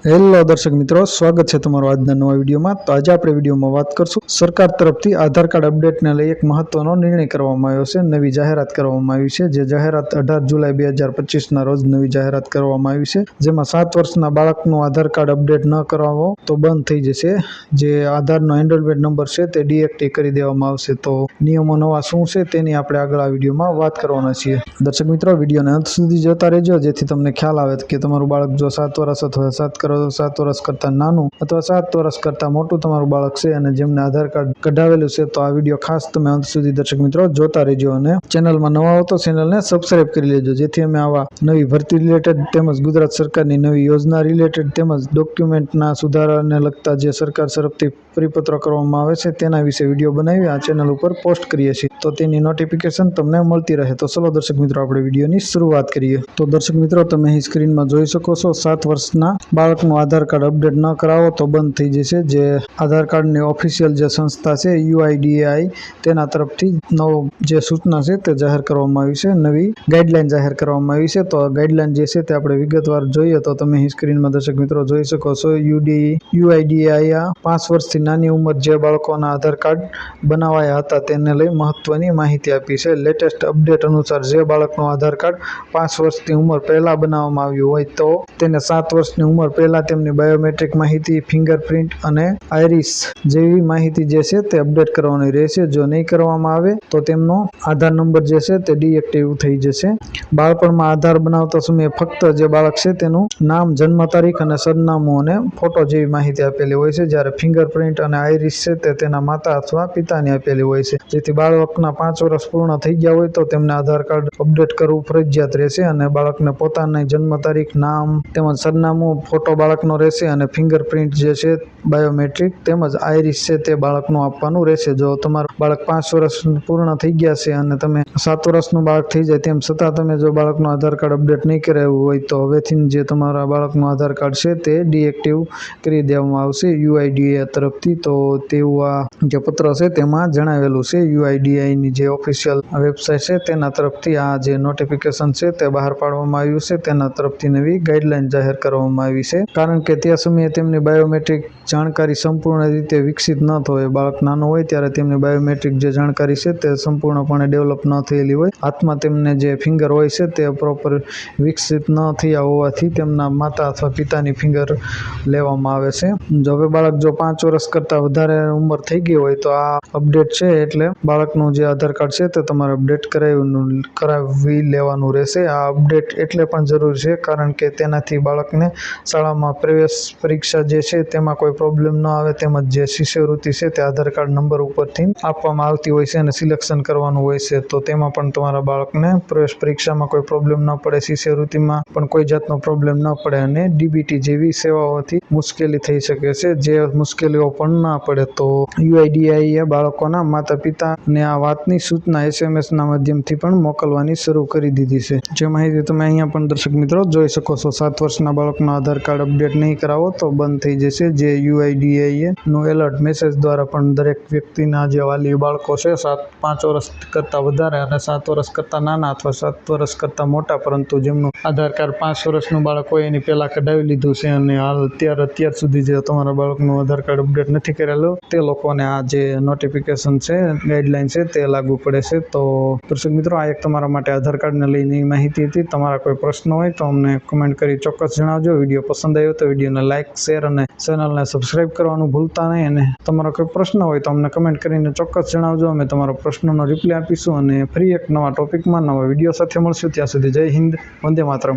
Hello દર્શક મિત્રો, સ્વાગત છે તમારું આજના નવા વિડીયોમાં। તો આજે આપણે વિડીયોમાં વાત કરશું સરકાર તરફથી આધાર કાર્ડ અપડેટને લઈ એક મહત્વનો નિર્ણય કરવામાં આવ્યો છે। નવી જાહેરાત કરવામાં આવી છે, જે જાહેરાત 18 જુલાઈ 2025ના રોજ નવી જાહેરાત કરવામાં આવી છે, જેમાં 7 વર્ષના બાળકનું આધાર કાર્ડ અપડેટ ન કરાવો તો બંધ થઈ જશે। જે આધારનો એનરોલમેન્ટ નંબર છે તે ડીએક્ટિવ કરી દેવામાં આવશે। તો નિયમો નવા શું છે તેની આપણે આગળ આ વિડીયોમાં વાત કરવાના છીએ। દર્શક મિત્રો, વિડીયોને અંત સુધી જોતા રહેજો, જેથી તમને ખ્યાલ આવે કે તમારું બાળક જો 7 વર્ષ અથવા 7 વર્ષ કરતાં નાનું અથવા 7 વર્ષ કરતાં મોટું તમારું બાળક છે અને જેમને આધાર કાર્ડ કઢાવેલું છે, તો આ વિડીયો ખાસ તમે અંત સુધી દર્શક મિત્રો જોતા રહેજો। અને ચેનલમાં નવા હો તો ચેનલને સબસ્ક્રાઇબ કરી લેજો, જેથી અમે આવા નવી ભરતી રિલેટેડ તેમજ ગુજરાત સરકારની નવી યોજના રિલેટેડ તેમજ ડોક્યુમેન્ટના સુધારાને લગતા જે સરકાર તરફથી પરિપત્રો કરવામાં આવે છે તેના વિશે વિડીયો બનાવી આ ચેનલ ઉપર પોસ્ટ કરીએ છીએ, તો તેની નોટિફિકેશન તમને મળતી રહે। તો ચલો દર્શક મિત્રો, આપણે વિડીયોની શરૂઆત કરીએ। તો દર્શક મિત્રો, તમે અહીં સ્ક્રીનમાં જોઈ શકો છો, 7 વર્ષના બાળકનું આધાર કાર્ડ અપડેટ ન કરાવો તો બંધ થઈ જશે। જે આધાર કાર્ડની ઓફિશિયલ જે સંસ્થા છે UIDAI, તેના તરફથી જે સૂચના છે તે જાહેર કરવામાં આવી છે, નવી ગાઈડલાઈન જાહેર કરવામાં આવી છે। તો આ ગાઈડલાઈન જે છે તે આપણે વિગતવાર જોઈએ તો તમે અહીં સ્ક્રીનમાં દર્શક મિત્રો જોઈ શકો છો, UIDAI આ 5 વર્ષથી નાની ઉંમર જે બાળકોના આધાર કાર્ડ બનાવાયા હતા તેને લઈ મહત્વની માહિતી આપી છે। લેટેસ્ટ અપડેટ અનુસાર જે બાળકનું આધાર કાર્ડ 5 વર્ષની ઉંમર પહેલા બનાવવામાં આવ્યું હોય તો તેને 7 વર્ષની ઉંમર પહેલા તેમની બાયોમેટ્રિક માહિતી, ફિંગરપ્રિન્ટ અને આઈરિસ જેવી માહિતી જે છે તે અપડેટ કરવાની રહેશે। જો નહીં કરવામાં આવે તો તેમનો આધાર નંબર જે છે તે ડીએક્ટિવ થઈ જશે। બાળપણમાં આધાર બનાવતા સમયે ફક્ત જે બાળક છે તેનું નામ, જન્મ તારીખ અને સરનામું અને ફોટો જેવી માહિતી આપેલી હોય છે, જ્યારે ફિંગરપ્રિન્ટ અને આઈરિસ છે તે તેના માતા અથવા પિતાની આપેલી હોય છે। જેથી બાળકના 5 વર્ષ પૂર્ણ થઈ ગયા હોય તો તેમને આધાર કાર્ડ અપડેટ કરવું ફરજિયાત રહેશે અને બાળકને પોતાની જન્મ તારીખ, નામ તેમજ સરનામું, ફોટો બાળકનો રહેશે અને ફિંગરપ્રિન્ટ જે છે બાયોમેટ્રિક તેમજ આઈરિસ છે તે બાળકનું આપવાનું રહેશે। જો તમારું બાળક 5 વર્ષ પૂર્ણ થઈ ગયા છે અને તમે 7 વર્ષનું બાળક થઈ જાય તેમ છતાં તમે જો બાળકનું આધાર કાર્ડ અપડેટ નહીં કરાવ્યું હોય તો હવેથી જે તમારા બાળકનું આધાર કાર્ડ છે તે ડીએક્ટિવ કરી દેવામાં આવશે UIDAI તરફથી। તો તેવું આ જે પત્ર છે તેમાં જણાવેલું છે। UIDAIની જે ઓફિશિયલ વેબસાઇટ છે તેના તરફથી આ જે નોટિફિકેશન છે તે બહાર પાડવામાં આવ્યું છે, તેના તરફથી નવી ગાઈડલાઈન જાહેર કરવામાં આવી છે, કારણ કે તે સમયે તેમની બાયોમેટ્રિક જાણકારી સંપૂર્ણ રીતે વિકસિત ન હોય। બાળક નાનું હોય ત્યારે તેમની બાયોમેટ્રિક જે જાણકારી છે તે સંપૂર્ણપણે ડેવલપ ન થયેલી હોય, હાથમાં તેમને જે ફિંગર હોય છે તે પ્રોપર વિકસિત ન થયા હોવાથી તેમના માતા અથવા પિતાની ફિંગર લેવામાં આવે છે। જો હવે બાળક જો 5 વર્ષ કરતાં વધારે ઉંમર થઈ ગઈ હોય તો આ અપડેટ છે એટલે બાળકનું જે આધાર કાર્ડ છે તે તમારે અપડેટ કરાવી લેવાનું રહેશે। આ અપડેટ એટલે પણ જરૂરી છે કારણ કે તેનાથી બાળકને શાળામાં પ્રવેશ પરીક્ષા જે છે તેમાં કોઈ પ્રોબ્લેમ ન આવે, તેમજ જે શિષ્યવૃત્તિ છે તે આધાર કાર્ડ નંબર ઉપરથી આપવામાં આવતી હોય છે અને સિલેક્શન કરવાનું હોય છે, તો તેમાં પણ તમારા બાળકને પ્રવેશ પરીક્ષામાં કોઈ પ્રોબ્લેમ ન પડે, શિષ્યવૃત્તિમાં પણ કોઈ જાતનો પ્રોબ્લેમ ન પડે અને DBT જેવી સેવાઓથી મુશ્કેલી થઈ શકે છે। જે મુશ્કેલીઓ પણ ના પડે તો UIDAI એ બાળકોના માતા પિતાને આ વાતની સૂચના SMS ના માધ્યમથી પણ મોકલવાની શરૂ કરી દીધી છે। જે માહિતી તમે અહીંયા પણ દર્શક મિત્રો જોઈ શકો છો, 7 વર્ષના બાળકનો આધાર કાર્ડ અપડેટ નહીં કરાવો તો બંધ થઈ જશે। જે UIDAI નું એલર્ટ મેસેજ દ્વારા પણ દરેક વ્યક્તિના જે વાલી બાળકો છે 5 વર્ષ કરતાં વધારે અને 7 વર્ષ કરતાં નાના અથવા 7 વર્ષ કરતાં મોટા, પરંતુ જેમનું આધાર કાર્ડ 5 વર્ષનું બાળક હોય એની પહેલાં કઢાવી લીધું છે અને હાલ અત્યાર સુધી જે તમારા બાળકનું આધાર કાર્ડ અપડેટ નથી કરેલું તે લોકોને આ જે નોટિફિકેશન છે, ગાઈડલાઈન છે તે લાગુ પડે છે। તો દર્શક મિત્રો, આ એક તમારા માટે આધાર કાર્ડને લઈને માહિતી હતી। તમારા કોઈ પ્રશ્ન હોય તો અમને કમેન્ટ કરી ચોક્કસ જણાવજો। વિડીયો પસંદ આવ્યો તો વિડીયોને લાઇક, શેર અને ચેનલને સબસ્ક્રાઇબ કરવાનું ભૂલતા નહીં। અને તમારો કોઈ પ્રશ્ન હોય તો અમને કમેન્ટ કરીને ચોક્કસ જણાવજો, અમે તમારો પ્રશ્નનો રિપ્લાય આપીશું અને ફરી એક નવા ટોપિકમાં નવા વિડીયો સાથે મળશું। ત્યાં સુધી જય હિન્દ, વંદે માતરમ।